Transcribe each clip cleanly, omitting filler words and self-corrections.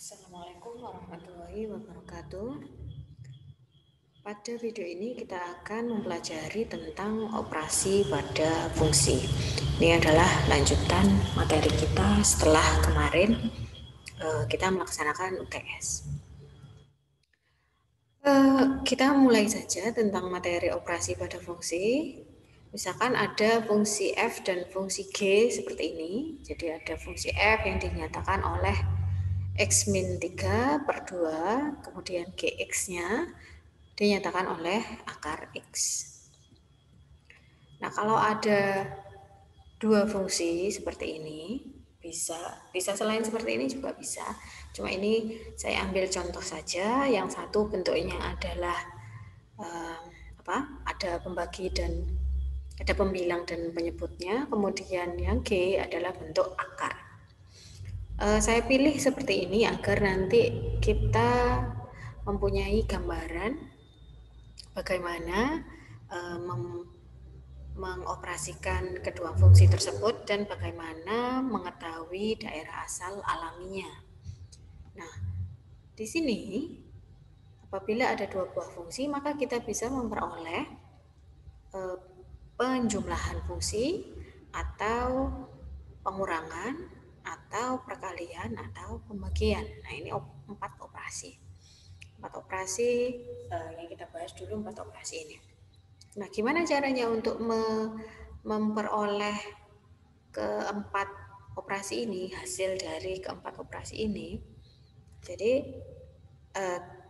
Assalamualaikum warahmatullahi wabarakatuh. Pada video ini kita akan mempelajari tentang operasi pada fungsi. Ini adalah lanjutan materi kita setelah kemarin kita melaksanakan UTS. Kita mulai saja tentang materi operasi pada fungsi. Misalkan ada fungsi f dan fungsi g seperti ini. Jadi ada fungsi f yang dinyatakan oleh x min 3 per 2, kemudian gx-nya dinyatakan oleh akar x. Nah, kalau ada dua fungsi seperti ini, bisa selain seperti ini juga bisa. Cuma ini saya ambil contoh saja. Yang satu bentuknya adalah ada pembagi dan ada pembilang dan penyebutnya. Kemudian yang G adalah bentuk akar. Saya pilih seperti ini agar nanti kita mempunyai gambaran bagaimana mengoperasikan kedua fungsi tersebut dan bagaimana mengetahui daerah asal alaminya. Nah, di sini apabila ada dua buah fungsi, maka kita bisa memperoleh penjumlahan fungsi atau pengurangan atau perkalian atau pembagian. Nah, ini 4 operasi. 4 operasi yang kita bahas dulu 4 operasi ini. Nah, gimana caranya untuk memperoleh keempat operasi ini, hasil dari keempat operasi ini? Jadi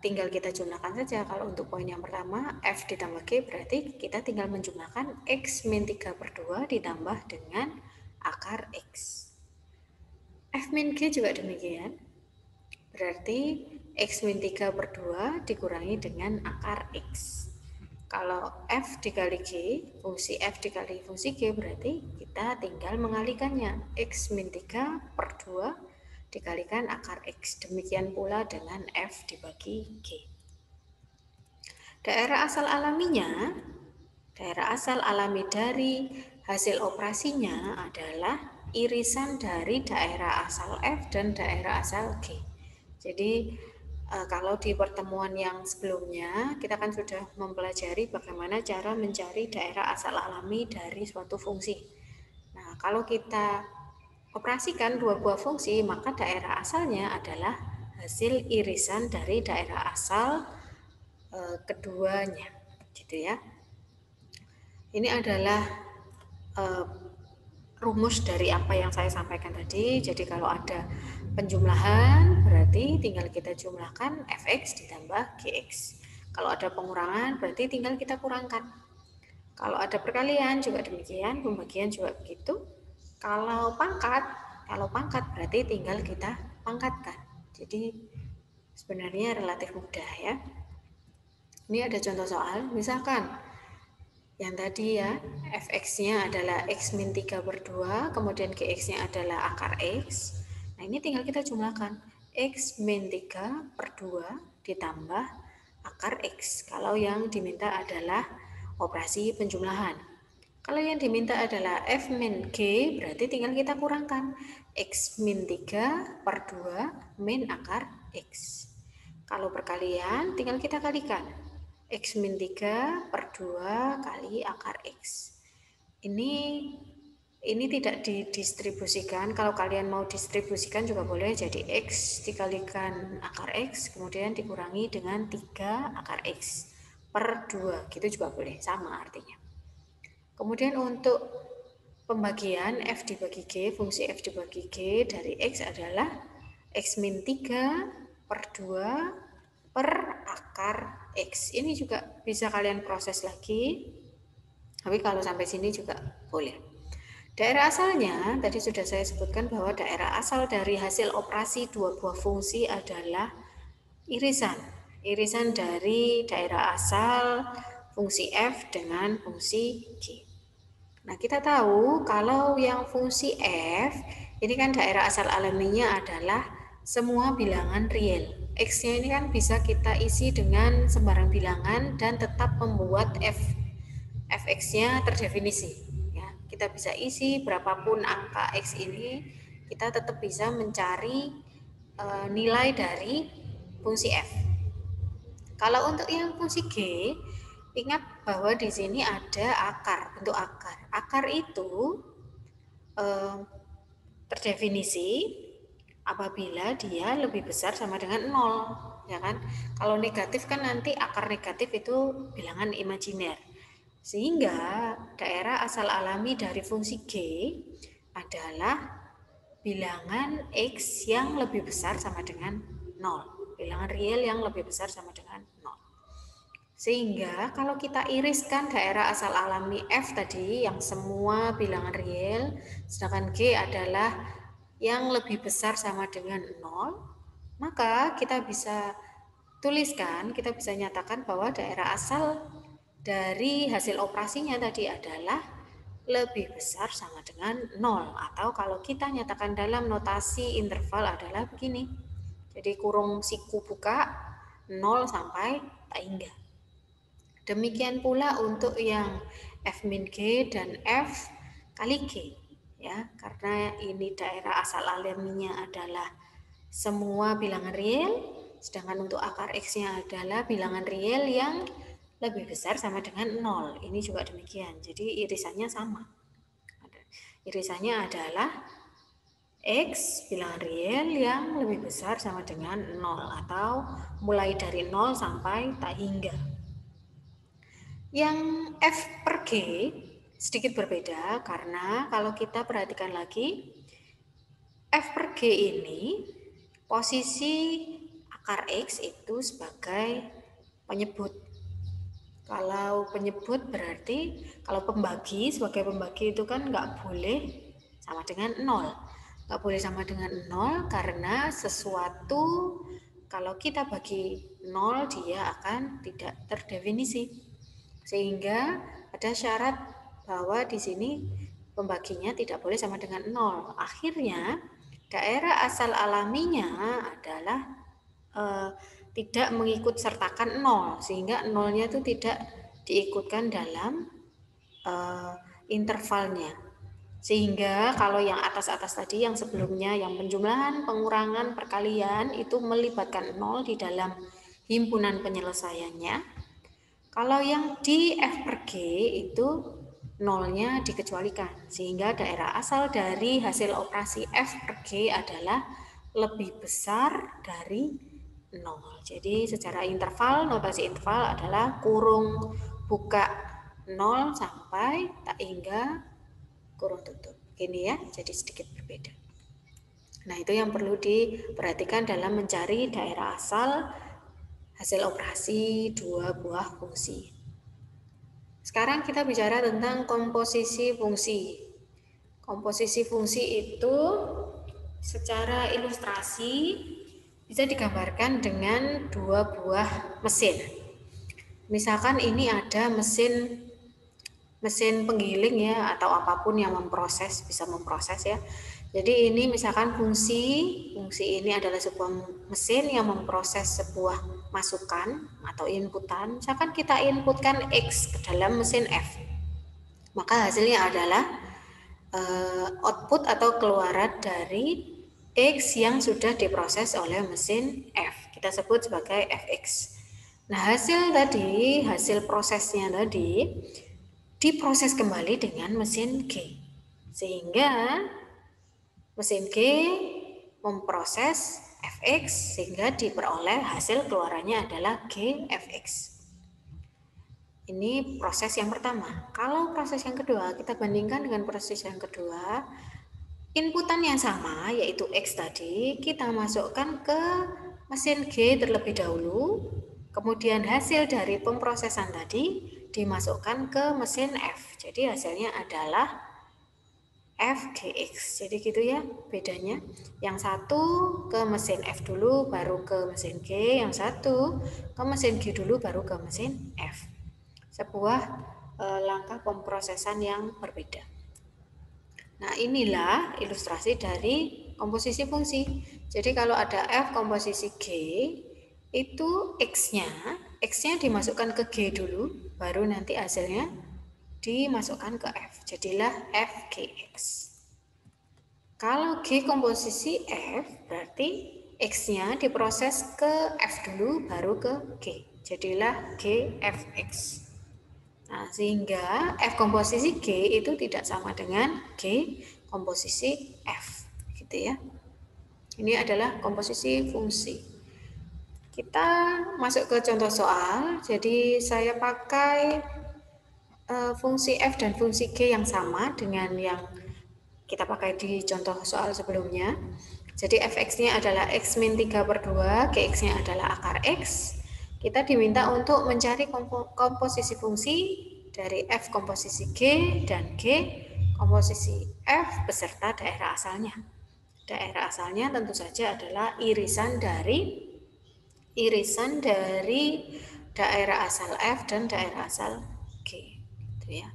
tinggal kita jumlahkan saja. Kalau untuk poin yang pertama, F ditambah G berarti kita tinggal menjumlahkan X min 3 per 2 ditambah dengan akar X. F min G juga demikian. Berarti X min 3 per 2 dikurangi dengan akar X. Kalau F dikali G, fungsi F dikali fungsi G berarti kita tinggal mengalikannya. X min 3 per 2 dikalikan akar X. Demikian pula dengan F dibagi G. Daerah asal alaminya, daerah asal alami dari hasil operasinya adalah irisan dari daerah asal F dan daerah asal G. Jadi kalau di pertemuan yang sebelumnya kita kan sudah mempelajari bagaimana cara mencari daerah asal alami dari suatu fungsi. Nah, kalau kita operasikan dua buah fungsi, maka daerah asalnya adalah hasil irisan dari daerah asal keduanya, gitu ya. Ini adalah rumus dari apa yang saya sampaikan tadi. Jadi kalau ada penjumlahan berarti tinggal kita jumlahkan fx ditambah gx. Kalau ada pengurangan berarti tinggal kita kurangkan. Kalau ada perkalian juga demikian, pembagian juga begitu. Kalau pangkat berarti tinggal kita pangkatkan. Jadi sebenarnya relatif mudah ya. Ini ada contoh soal, misalkan yang tadi ya, fx-nya adalah x min 3 per 2, kemudian gx-nya adalah akar x. Nah, ini tinggal kita jumlahkan. X min 3 per 2 ditambah akar x. Kalau yang diminta adalah operasi penjumlahan. Kalau yang diminta adalah f min g, berarti tinggal kita kurangkan. X min 3 per 2 min akar x. Kalau perkalian, tinggal kita kalikan. X min 3 per 2 kali akar X. Ini tidak didistribusikan. Kalau kalian mau distribusikan juga boleh. Jadi X dikalikan akar X, kemudian dikurangi dengan 3 akar X per 2. Gitu juga boleh, sama artinya. Kemudian untuk pembagian F dibagi G, fungsi F dibagi G dari X adalah X min 3 per 2 per akar X. Ini juga bisa kalian proses lagi, tapi kalau sampai sini juga boleh. Daerah asalnya, tadi sudah saya sebutkan bahwa daerah asal dari hasil operasi dua buah fungsi adalah irisan. Irisan dari daerah asal fungsi F dengan fungsi G. Nah, kita tahu kalau yang fungsi F, ini kan daerah asal alaminya adalah semua bilangan real. X-nya ini kan bisa kita isi dengan sembarang bilangan dan tetap membuat fx-nya terdefinisi. Ya, kita bisa isi berapapun angka X ini, kita tetap bisa mencari nilai dari fungsi f. Kalau untuk yang fungsi g, ingat bahwa di sini ada akar, bentuk akar. Akar itu terdefinisi apabila dia lebih besar sama dengan 0, ya kan? Kalau negatif kan nanti akar negatif itu bilangan imajiner. Sehingga daerah asal alami dari fungsi g adalah bilangan x yang lebih besar sama dengan 0. Bilangan real yang lebih besar sama dengan 0. Sehingga kalau kita iriskan daerah asal alami f tadi yang semua bilangan real, sedangkan g adalah yang lebih besar sama dengan 0, maka kita bisa tuliskan, kita bisa nyatakan bahwa daerah asal dari hasil operasinya tadi adalah lebih besar sama dengan 0. Atau kalau kita nyatakan dalam notasi interval adalah begini. Jadi kurung siku buka 0 sampai tak hingga. Demikian pula untuk yang f min g dan f kali g, ya, karena ini daerah asal alaminya adalah semua bilangan real, sedangkan untuk akar x-nya adalah bilangan real yang lebih besar sama dengan 0. Ini juga demikian. Jadi irisannya sama. Irisannya adalah x bilangan real yang lebih besar sama dengan 0 atau mulai dari 0 sampai tak hingga. Yang f per g sedikit berbeda karena kalau kita perhatikan lagi, f per g ini posisi akar x itu sebagai penyebut. Kalau penyebut berarti kalau pembagi, sebagai pembagi itu kan nggak boleh sama dengan 0. Nggak boleh sama dengan 0 karena sesuatu kalau kita bagi 0 dia akan tidak terdefinisi. Sehingga ada syarat bahwa di sini pembaginya tidak boleh sama dengan 0. Akhirnya daerah asal alaminya adalah tidak mengikut sertakan 0, sehingga 0-nya itu tidak diikutkan dalam intervalnya. Sehingga kalau yang atas-atas tadi yang sebelumnya yang penjumlahan, pengurangan, perkalian itu melibatkan 0 di dalam himpunan penyelesaiannya. Kalau yang di f per g itu 0-nya dikecualikan, sehingga daerah asal dari hasil operasi f per g adalah lebih besar dari 0. Jadi secara interval, notasi interval adalah kurung buka 0 sampai tak hingga kurung tutup. Ini ya, jadi sedikit berbeda. Nah, itu yang perlu diperhatikan dalam mencari daerah asal hasil operasi dua buah fungsi. Sekarang kita bicara tentang komposisi fungsi. Komposisi fungsi itu secara ilustrasi bisa digambarkan dengan dua buah mesin. Misalkan ini ada mesin penggiling ya, atau apapun yang memproses, bisa memproses ya. Jadi ini misalkan fungsi ini adalah sebuah mesin yang memproses sebuah masukan atau inputan. Misalkan kita inputkan X ke dalam mesin F, maka hasilnya adalah output atau keluaran dari X yang sudah diproses oleh mesin F. Kita sebut sebagai Fx. Nah, hasil prosesnya tadi diproses kembali dengan mesin G. Sehingga mesin G memproses Fx sehingga diperoleh hasil keluarannya adalah Gfx. Ini proses yang pertama. Kalau proses yang kedua, kita bandingkan dengan proses yang kedua, inputan yang sama yaitu X tadi kita masukkan ke mesin G terlebih dahulu, kemudian hasil dari pemprosesan tadi dimasukkan ke mesin F. Jadi hasilnya adalah Fgx. Jadi gitu ya bedanya. Yang satu ke mesin F dulu baru ke mesin G, yang satu ke mesin G dulu baru ke mesin F. Sebuah langkah pemprosesan yang berbeda. Nah, inilah ilustrasi dari komposisi fungsi. Jadi kalau ada F komposisi G, itu X-nya dimasukkan ke G dulu, baru nanti hasilnya dimasukkan ke F, jadilah Fgx. Kalau G komposisi F berarti X-nya diproses ke F dulu, baru ke G. Jadilah G Fx. Nah, sehingga F komposisi G itu tidak sama dengan G komposisi F. Gitu ya. Ini adalah komposisi fungsi. Kita masuk ke contoh soal. Jadi saya pakai fungsi F dan fungsi G yang sama dengan yang kita pakai di contoh soal sebelumnya. Jadi fx-nya adalah x min 3 per 2, gx-nya adalah akar x. Kita diminta untuk mencari komposisi fungsi dari f komposisi g dan g komposisi f beserta daerah asalnya. Daerah asalnya tentu saja adalah irisan dari daerah asal f dan daerah asal g. Gitu ya.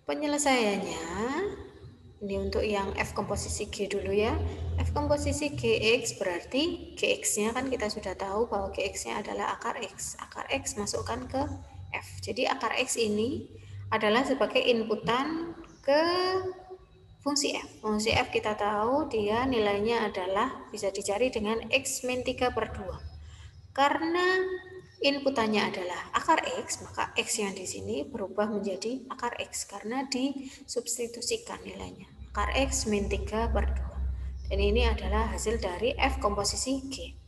Penyelesaiannya, ini untuk yang F komposisi G dulu ya. F komposisi GX berarti GX-nya kan kita sudah tahu bahwa GX-nya adalah akar X. Akar X masukkan ke F. Jadi akar X ini adalah sebagai inputan ke fungsi F. Fungsi F kita tahu dia nilainya adalah bisa dicari dengan X min 3 per 2. Karena inputannya adalah akar X, maka X yang di sini berubah menjadi akar X karena disubstitusikan nilainya. Akar X min 3 per 2. Dan ini adalah hasil dari F komposisi G.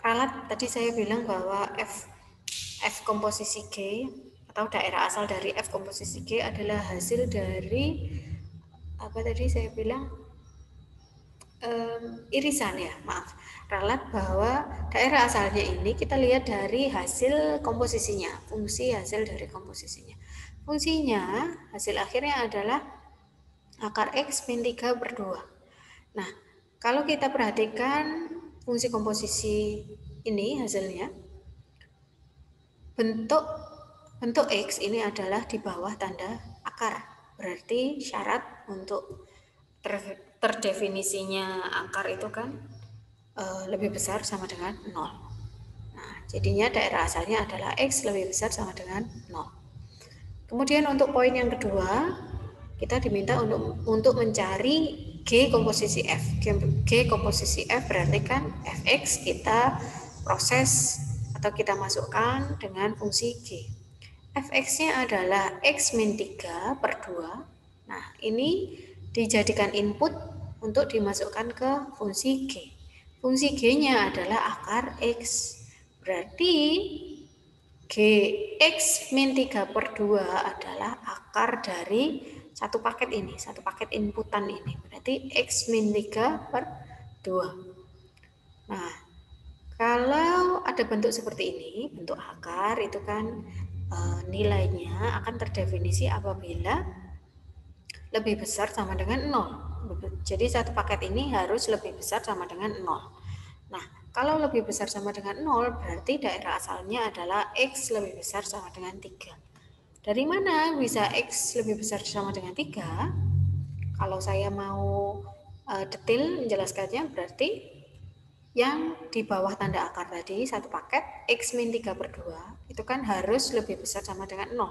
Ralat tadi saya bilang bahwa F komposisi G atau daerah asal dari F komposisi G adalah hasil dari apa tadi saya bilang irisan ya, maaf. Ralat bahwa daerah asalnya ini kita lihat dari hasil komposisinya, fungsi hasil dari komposisinya. Fungsinya, hasil akhirnya adalah akar X min 3 per 2. Nah, kalau kita perhatikan fungsi komposisi ini hasilnya, bentuk X ini adalah di bawah tanda akar. Berarti syarat untuk terdefinisinya akar itu kan lebih besar sama dengan 0. Nah, jadinya daerah asalnya adalah X lebih besar sama dengan 0. Kemudian untuk poin yang kedua, kita diminta untuk mencari G komposisi F. G komposisi F berarti kan Fx kita proses atau kita masukkan dengan fungsi G. Fx-nya adalah X min 3 per 2. Nah, ini dijadikan input untuk dimasukkan ke fungsi G. Fungsi G-nya adalah akar X. Berarti Gx min 3 per 2 adalah akar dari satu paket ini, satu paket inputan ini. Berarti X min 3 per 2. Nah, kalau ada bentuk seperti ini, bentuk akar itu kan nilainya akan terdefinisi apabila lebih besar sama dengan 0. Jadi satu paket ini harus lebih besar sama dengan 0. Nah, kalau lebih besar sama dengan 0 berarti daerah asalnya adalah X lebih besar sama dengan 3. Dari mana bisa X lebih besar sama dengan 3? Kalau saya mau detail menjelaskannya berarti yang di bawah tanda akar tadi satu paket X min 3 per 2 itu kan harus lebih besar sama dengan 0.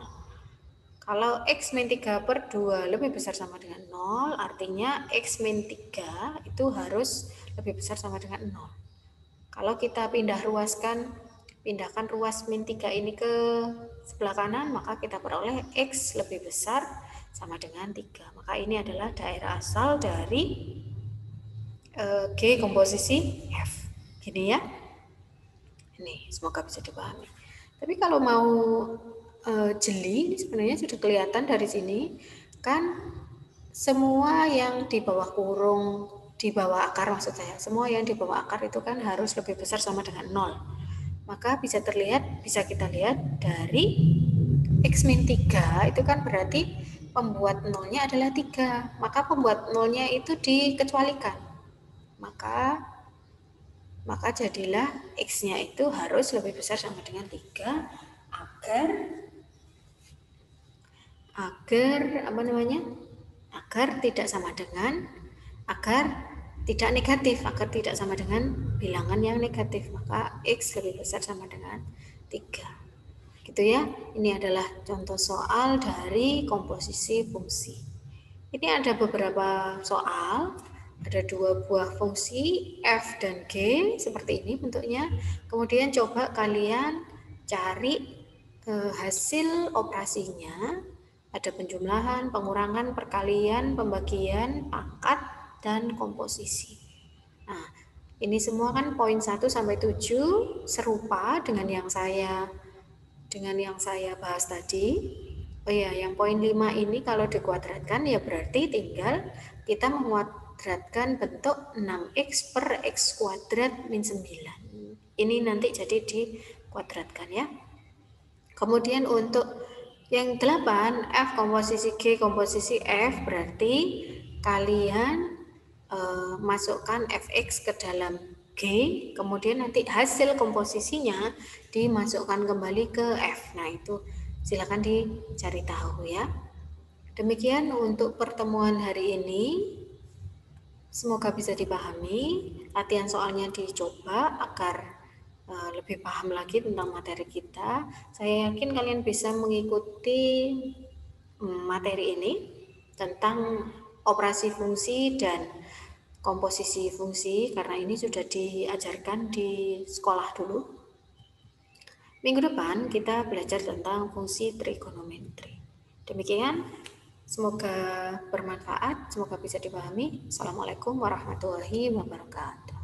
Kalau X min 3 per 2 lebih besar sama dengan 0, artinya X min 3 itu harus lebih besar sama dengan 0. Kalau kita pindahkan ruas min 3 ini ke sebelah kanan, maka kita peroleh X lebih besar sama dengan 3. Maka ini adalah daerah asal dari G komposisi F. Gini ya. Ini semoga bisa dipahami. Tapi kalau mau jeli, ini sebenarnya sudah kelihatan dari sini kan semua yang di bawah kurung, di bawah akar maksud saya, semua yang di bawah akar itu kan harus lebih besar sama dengan 0. Maka bisa kita lihat dari X min 3 itu kan berarti pembuat nolnya adalah 3. Maka pembuat nolnya itu dikecualikan. Maka jadilah X-nya itu harus lebih besar sama dengan 3 agar tidak negatif, agar tidak sama dengan bilangan yang negatif, maka X lebih besar sama dengan 3. Gitu ya. Ini adalah contoh soal dari komposisi fungsi. Ini ada beberapa soal, ada dua buah fungsi f dan g seperti ini bentuknya. Kemudian coba kalian cari hasil operasinya. Ada penjumlahan, pengurangan, perkalian, pembagian, pangkat, dan komposisi. Nah, ini semua kan poin 1 sampai 7 serupa dengan yang saya bahas tadi. Oh ya, yang poin 5 ini kalau dikuadratkan ya berarti tinggal kita menguadratkan bentuk 6x per x kuadrat min 9. Ini nanti jadi dikuadratkan ya. Kemudian untuk yang 8, F komposisi G komposisi F berarti kalian masukkan fx ke dalam G, kemudian nanti hasil komposisinya dimasukkan kembali ke F. Nah, itu silakan dicari tahu ya. Demikian untuk pertemuan hari ini. Semoga bisa dipahami. Latihan soalnya dicoba agar lebih paham lagi tentang materi kita. Saya yakin kalian bisa mengikuti materi ini tentang operasi fungsi dan komposisi fungsi karena ini sudah diajarkan di sekolah dulu. Minggu depan kita belajar tentang fungsi trigonometri. Demikian, semoga bermanfaat, semoga bisa dipahami. Assalamualaikum warahmatullahi wabarakatuh.